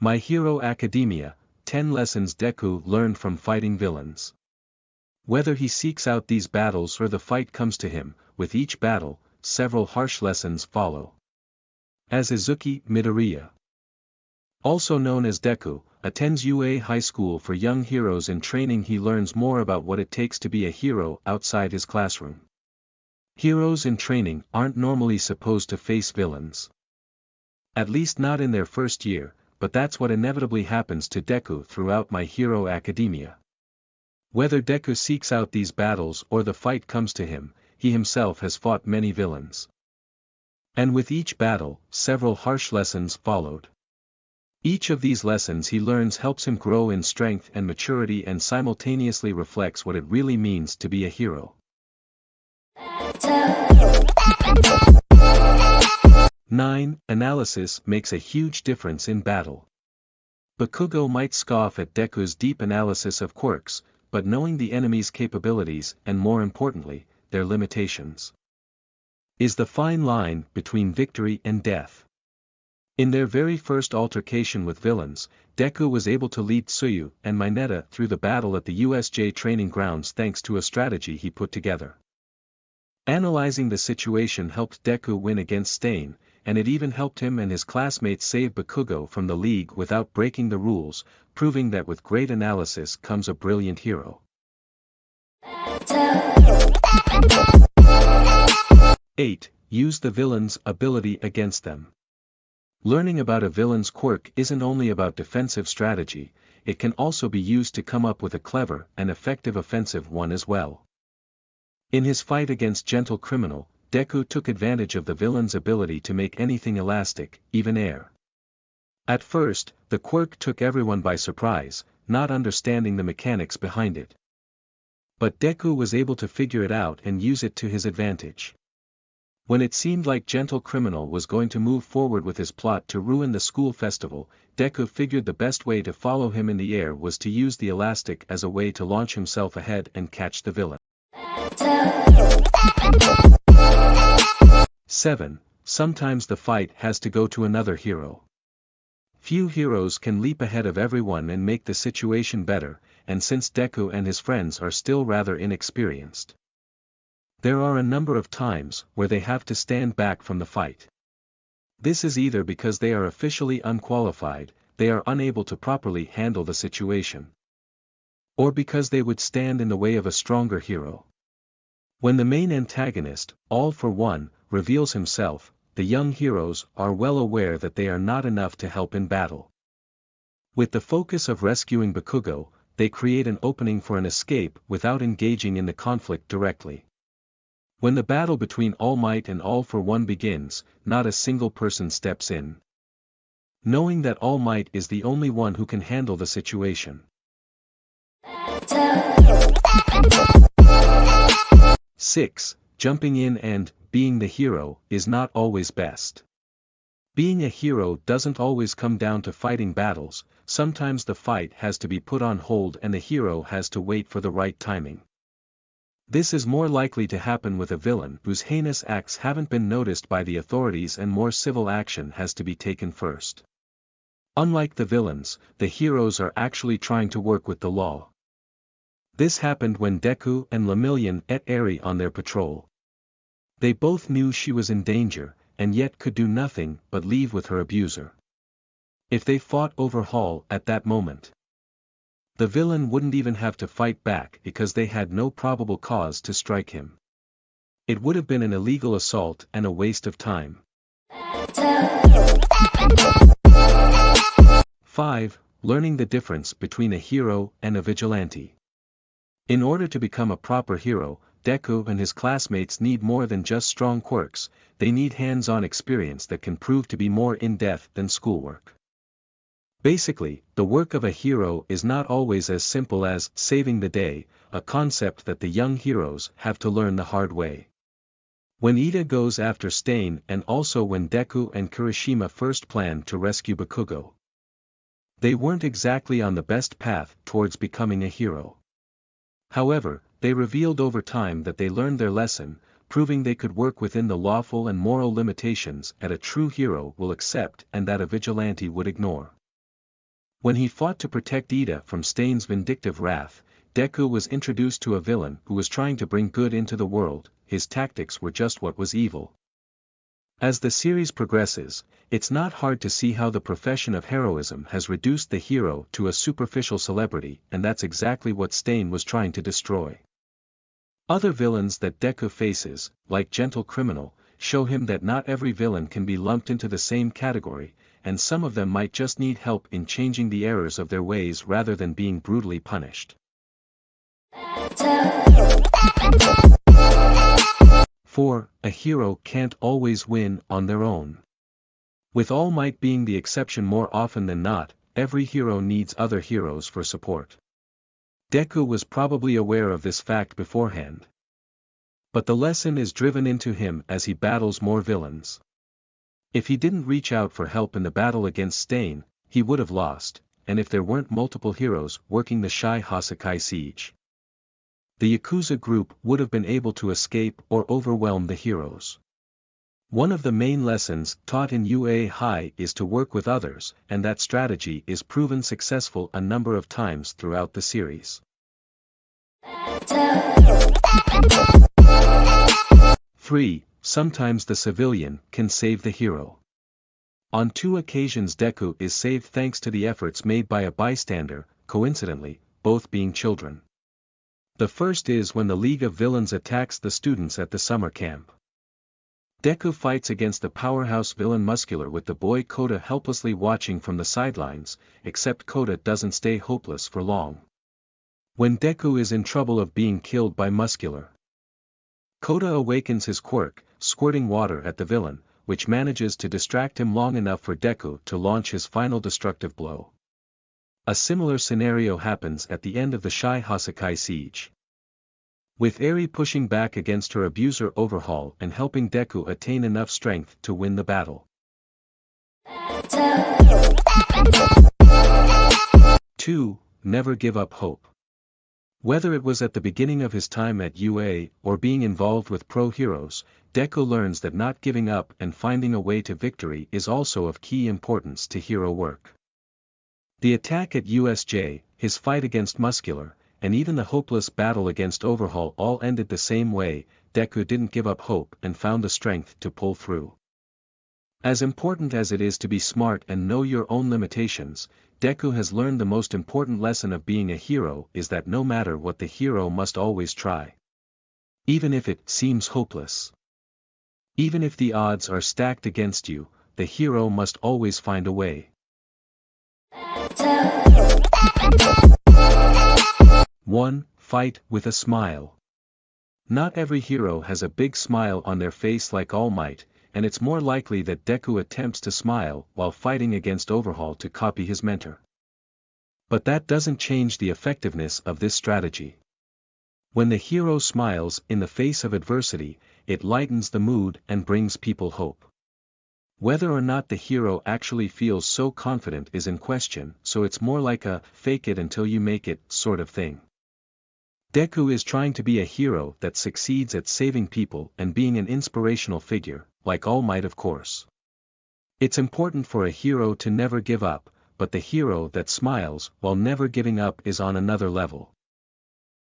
My Hero Academia, 10 Lessons Deku Learned from Fighting Villains. Whether he seeks out these battles or the fight comes to him, with each battle, several harsh lessons follow. As Izuki Midoriya, also known as Deku, attends UA High School for young heroes in training, he learns more about what it takes to be a hero outside his classroom. Heroes in training aren't normally supposed to face villains. At least not in their first year, but that's what inevitably happens to Deku throughout My Hero Academia. Whether Deku seeks out these battles or the fight comes to him, he himself has fought many villains. And with each battle, several harsh lessons followed. Each of these lessons he learns helps him grow in strength and maturity and simultaneously reflects what it really means to be a hero. 9. Analysis makes a huge difference in battle. Bakugo might scoff at Deku's deep analysis of quirks, but knowing the enemy's capabilities and more importantly, their limitations, is the fine line between victory and death. In their very first altercation with villains, Deku was able to lead Tsuyu and Mineta through the battle at the USJ training grounds thanks to a strategy he put together. Analyzing the situation helped Deku win against Stain, and it even helped him and his classmates save Bakugo from the league without breaking the rules, proving that with great analysis comes a brilliant hero. 8. Use the villain's ability against them. Learning about a villain's quirk isn't only about defensive strategy, it can also be used to come up with a clever and effective offensive one as well. In his fight against Gentle Criminal, Deku took advantage of the villain's ability to make anything elastic, even air. At first, the quirk took everyone by surprise, not understanding the mechanics behind it. But Deku was able to figure it out and use it to his advantage. When it seemed like Gentle Criminal was going to move forward with his plot to ruin the school festival, Deku figured the best way to follow him in the air was to use the elastic as a way to launch himself ahead and catch the villain. 7. Sometimes the fight has to go to another hero. Few heroes can leap ahead of everyone and make the situation better, and since Deku and his friends are still rather inexperienced, there are a number of times where they have to stand back from the fight. This is either because they are officially unqualified, they are unable to properly handle the situation, or because they would stand in the way of a stronger hero. When the main antagonist, All for One, reveals himself, the young heroes are well aware that they are not enough to help in battle. With the focus of rescuing Bakugo, they create an opening for an escape without engaging in the conflict directly. When the battle between All Might and All for One begins, not a single person steps in, knowing that All Might is the only one who can handle the situation. 6. Jumping in and being the hero is not always best. Being a hero doesn't always come down to fighting battles, sometimes the fight has to be put on hold and the hero has to wait for the right timing. This is more likely to happen with a villain whose heinous acts haven't been noticed by the authorities and more civil action has to be taken first. Unlike the villains, the heroes are actually trying to work with the law. This happened when Deku and Lemillion met Eri on their patrol. They both knew she was in danger, and yet could do nothing but leave with her abuser. If they fought Overhaul at that moment, the villain wouldn't even have to fight back because they had no probable cause to strike him. It would have been an illegal assault and a waste of time. 5. Learning the difference between a hero and a vigilante. In order to become a proper hero, Deku and his classmates need more than just strong quirks, they need hands-on experience that can prove to be more in-depth than schoolwork. Basically, the work of a hero is not always as simple as saving the day, a concept that the young heroes have to learn the hard way. When Ida goes after Stain and also when Deku and Kirishima first planned to rescue Bakugo, they weren't exactly on the best path towards becoming a hero. However, they revealed over time that they learned their lesson, proving they could work within the lawful and moral limitations that a true hero will accept and that a vigilante would ignore. When he fought to protect Ida from Stain's vindictive wrath, Deku was introduced to a villain who was trying to bring good into the world. His tactics were just what was evil. As the series progresses, it's not hard to see how the profession of heroism has reduced the hero to a superficial celebrity, and that's exactly what Stain was trying to destroy. Other villains that Deku faces, like Gentle Criminal, show him that not every villain can be lumped into the same category, and some of them might just need help in changing the errors of their ways rather than being brutally punished. 4. A hero can't always win on their own. With All Might being the exception more often than not, every hero needs other heroes for support. Deku was probably aware of this fact beforehand. But the lesson is driven into him as he battles more villains. If he didn't reach out for help in the battle against Stain, he would have lost, and if there weren't multiple heroes working the Shai Hasakai siege, the Yakuza group would have been able to escape or overwhelm the heroes. One of the main lessons taught in UA High is to work with others, and that strategy is proven successful a number of times throughout the series. 3. Sometimes the civilian can save the hero. On 2 occasions Deku is saved thanks to the efforts made by a bystander, coincidentally, both being children. The first is when the League of Villains attacks the students at the summer camp. Deku fights against the powerhouse villain Muscular with the boy Kota helplessly watching from the sidelines, except Kota doesn't stay hopeless for long. When Deku is in trouble of being killed by Muscular, Kota awakens his quirk, squirting water at the villain, which manages to distract him long enough for Deku to launch his final destructive blow. A similar scenario happens at the end of the Shai Hasakai siege, with Eri pushing back against her abuser Overhaul and helping Deku attain enough strength to win the battle. 2. Never give up hope. Whether it was at the beginning of his time at UA or being involved with pro heroes, Deku learns that not giving up and finding a way to victory is also of key importance to hero work. The attack at USJ, his fight against Muscular, and even the hopeless battle against Overhaul all ended the same way. Deku didn't give up hope and found the strength to pull through. As important as it is to be smart and know your own limitations, Deku has learned the most important lesson of being a hero is that no matter what, the hero must always try. Even if it seems hopeless. Even if the odds are stacked against you, the hero must always find a way. 1. Fight with a smile. Not every hero has a big smile on their face like All Might, and it's more likely that Deku attempts to smile while fighting against Overhaul to copy his mentor. But that doesn't change the effectiveness of this strategy. When the hero smiles in the face of adversity, it lightens the mood and brings people hope. Whether or not the hero actually feels so confident is in question, so it's more like a fake it until you make it sort of thing. Deku is trying to be a hero that succeeds at saving people and being an inspirational figure, like All Might of course. It's important for a hero to never give up, but the hero that smiles while never giving up is on another level.